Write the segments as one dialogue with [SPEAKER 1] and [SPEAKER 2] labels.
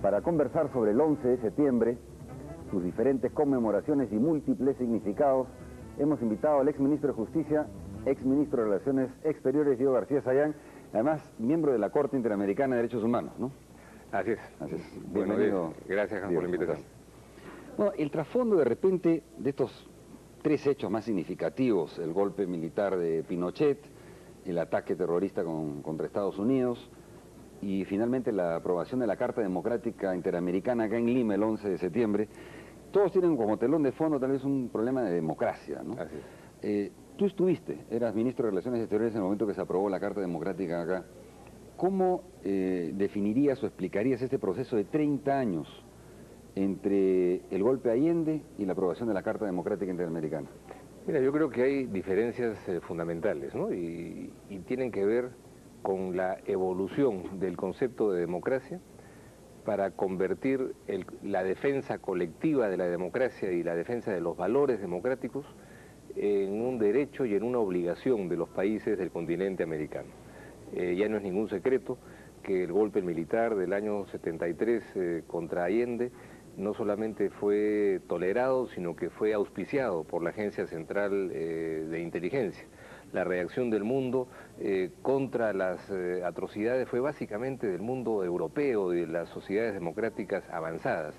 [SPEAKER 1] para conversar sobre el 11 de septiembre, sus diferentes conmemoraciones y múltiples significados, hemos invitado al exministro de Justicia, exministro de Relaciones Exteriores, Diego García Sayán, además miembro de la Corte Interamericana de Derechos Humanos, ¿no?
[SPEAKER 2] Así es.
[SPEAKER 1] Así es.
[SPEAKER 2] Bueno,
[SPEAKER 1] Bienvenido.
[SPEAKER 2] gracias por la invitación.
[SPEAKER 1] Bueno, el trasfondo de repente de estos tres hechos más significativos, el golpe militar de Pinochet, el ataque terrorista contra Estados Unidos y finalmente la aprobación de la Carta Democrática Interamericana acá en Lima el 11 de septiembre, todos tienen como telón de fondo tal vez un problema de democracia, ¿no?
[SPEAKER 2] Así es.
[SPEAKER 1] Tú eras ministro de Relaciones Exteriores en el momento que se aprobó la Carta Democrática acá. ¿Cómo definirías o explicarías este proceso de 30 años entre el golpe de Allende y la aprobación de la Carta Democrática Interamericana?
[SPEAKER 2] Mira, yo creo que hay diferencias fundamentales, ¿no? Y tienen que ver con la evolución del concepto de democracia para convertir la defensa colectiva de la democracia y la defensa de los valores democráticos en un derecho y en una obligación de los países del continente americano. Ya no es ningún secreto que el golpe militar del año 73 contra Allende no solamente fue tolerado, sino que fue auspiciado por la Agencia Central de Inteligencia. La reacción del mundo contra las atrocidades fue básicamente del mundo europeo, de las sociedades democráticas avanzadas.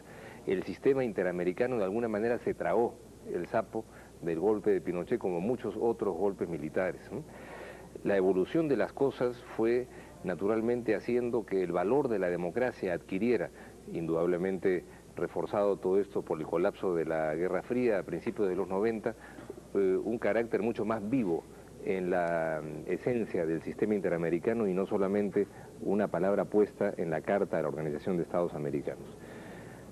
[SPEAKER 2] El sistema interamericano de alguna manera se tragó el sapo del golpe de Pinochet como muchos otros golpes militares, ¿no? La evolución de las cosas fue naturalmente haciendo que el valor de la democracia adquiriera, indudablemente reforzado todo esto por el colapso de la Guerra Fría a principios de los 90, un carácter mucho más vivo en la esencia del sistema interamericano y no solamente una palabra puesta en la Carta de la Organización de Estados Americanos.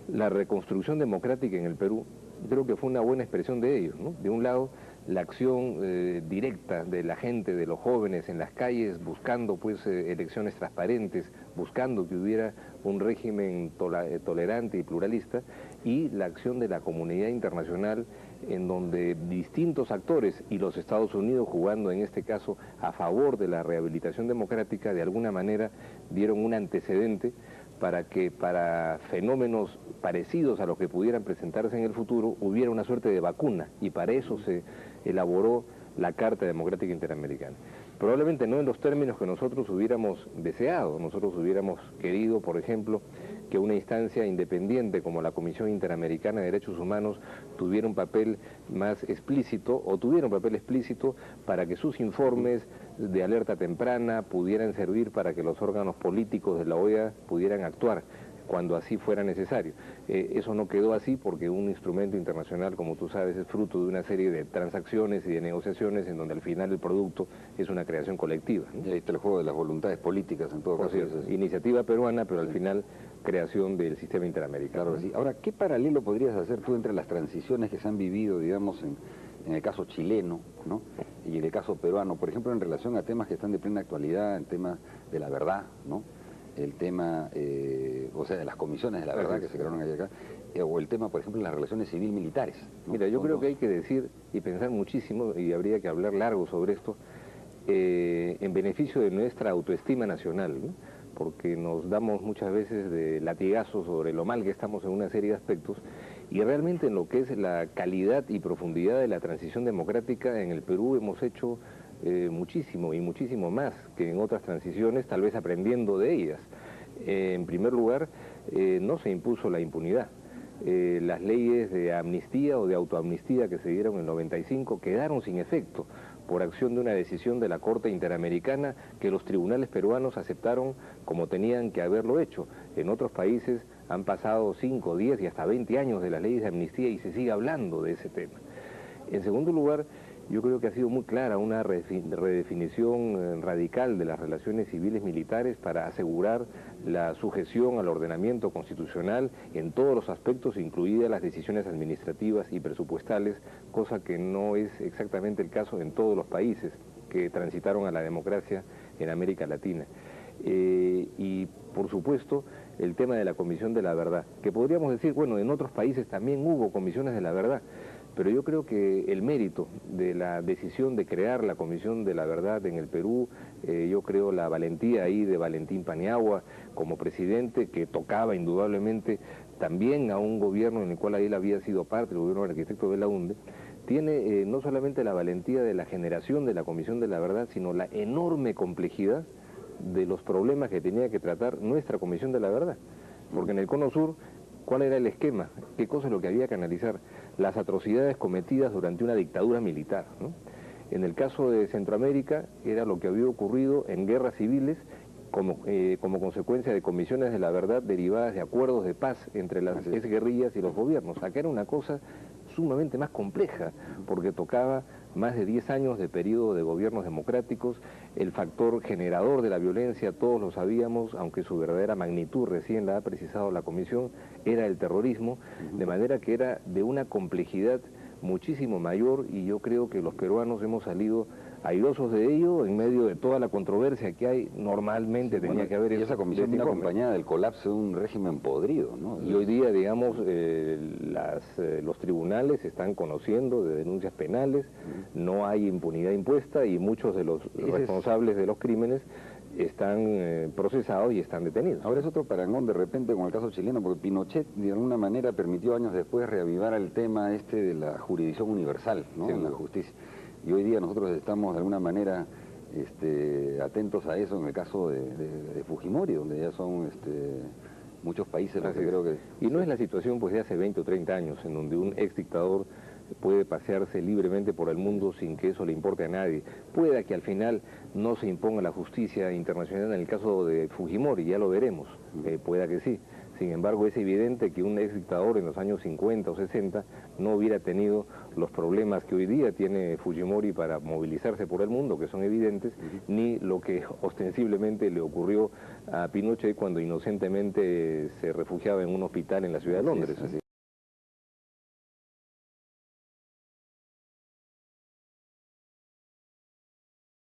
[SPEAKER 2] La reconstrucción democrática en el Perú creo que fue una buena expresión de ello, ¿no? De un lado, la acción directa de la gente, de los jóvenes en las calles, buscando pues elecciones transparentes, buscando que hubiera un régimen tolerante y pluralista, y la acción de la comunidad internacional en donde distintos actores, y los Estados Unidos jugando en este caso a favor de la rehabilitación democrática, de alguna manera dieron un antecedente para que para fenómenos parecidos a los que pudieran presentarse en el futuro hubiera una suerte de vacuna, y para eso se elaboró la Carta Democrática Interamericana. Probablemente no en los términos que nosotros hubiéramos deseado. Nosotros hubiéramos querido, por ejemplo, que una instancia independiente como la Comisión Interamericana de Derechos Humanos tuviera un papel más explícito, o tuviera un papel explícito para que sus informes de alerta temprana pudieran servir para que los órganos políticos de la OEA pudieran actuar cuando así fuera necesario. Eso no quedó así porque un instrumento internacional, como tú sabes, es fruto de una serie de transacciones y de negociaciones en donde al final el producto es una creación colectiva, ¿no?
[SPEAKER 1] Y ahí está el juego de las voluntades políticas en todo caso.
[SPEAKER 2] Iniciativa peruana, pero al final creación del sistema interamericano.
[SPEAKER 1] Claro que sí. Ahora, ¿qué paralelo podrías hacer tú entre las transiciones que se han vivido, digamos, en el caso chileno, ¿no?, y en el caso peruano, por ejemplo, en relación a temas que están de plena actualidad, en temas de la verdad, ¿no?, el tema, o sea, de las comisiones de la verdad que se crearon allá acá, o el tema, por ejemplo, de las relaciones civil-militares, ¿no?
[SPEAKER 2] Mira, yo creo que hay que decir y pensar muchísimo, y habría que hablar largo sobre esto, en beneficio de nuestra autoestima nacional, ¿no? Porque nos damos muchas veces de latigazos sobre lo mal que estamos en una serie de aspectos, y realmente en lo que es la calidad y profundidad de la transición democrática en el Perú hemos hecho muchísimo y muchísimo más que en otras transiciones, tal vez aprendiendo de ellas. En primer lugar, no se impuso la impunidad. Las leyes de amnistía o de autoamnistía que se dieron en el 95 quedaron sin efecto por acción de una decisión de la Corte Interamericana que los tribunales peruanos aceptaron como tenían que haberlo hecho. En otros países han pasado 5, 10 y hasta 20 años de las leyes de amnistía y se sigue hablando de ese tema. En segundo lugar, yo creo que ha sido muy clara una redefinición radical de las relaciones civiles militares para asegurar la sujeción al ordenamiento constitucional en todos los aspectos, incluidas las decisiones administrativas y presupuestales, cosa que no es exactamente el caso en todos los países que transitaron a la democracia en América Latina. Y por supuesto el tema de la Comisión de la Verdad, que podríamos decir, bueno, en otros países también hubo comisiones de la verdad, pero yo creo que el mérito de la decisión de crear la Comisión de la Verdad en el Perú, yo creo la valentía ahí de Valentín Paniagua como presidente, que tocaba indudablemente también a un gobierno en el cual él había sido parte, el gobierno del arquitecto Belaúnde, tiene no solamente la valentía de la generación de la Comisión de la Verdad, sino la enorme complejidad de los problemas que tenía que tratar nuestra Comisión de la Verdad. Porque en el Cono Sur, ¿cuál era el esquema? ¿Qué cosa es lo que había que analizar? Las atrocidades cometidas durante una dictadura militar, ¿no? En el caso de Centroamérica, era lo que había ocurrido en guerras civiles como consecuencia de comisiones de la verdad derivadas de acuerdos de paz entre las exguerrillas y los gobiernos. Acá era una cosa sumamente más compleja, porque tocaba más de 10 años de periodo de gobiernos democráticos, el factor generador de la violencia, todos lo sabíamos, aunque su verdadera magnitud recién la ha precisado la Comisión, era el terrorismo, de manera que era de una complejidad muchísimo mayor, y yo creo que los peruanos hemos salido airosos de ello en medio de toda la controversia que hay. Normalmente tenía que haber...
[SPEAKER 1] Y esa comisión viene acompañada del colapso de un régimen podrido, ¿no?
[SPEAKER 2] Y hoy día, digamos, los tribunales están conociendo de denuncias penales, no hay impunidad impuesta y muchos de los responsables de los crímenes están procesados y están detenidos.
[SPEAKER 1] Ahora es otro parangón de repente con el caso chileno, porque Pinochet de alguna manera permitió años después reavivar el tema de la jurisdicción universal, ¿no? En la justicia. Y hoy día nosotros estamos de alguna manera atentos a eso en el caso de Fujimori, donde ya son muchos países los que creo que...
[SPEAKER 2] Y no es la situación pues de hace 20 o 30 años, en donde un ex dictador puede pasearse libremente por el mundo sin que eso le importe a nadie. Pueda que al final no se imponga la justicia internacional en el caso de Fujimori, ya lo veremos, pueda que sí. Sin embargo, es evidente que un ex dictador en los años 50 o 60 no hubiera tenido los problemas que hoy día tiene Fujimori para movilizarse por el mundo, que son evidentes, ni lo que ostensiblemente le ocurrió a Pinochet cuando inocentemente se refugiaba en un hospital en la ciudad de Londres.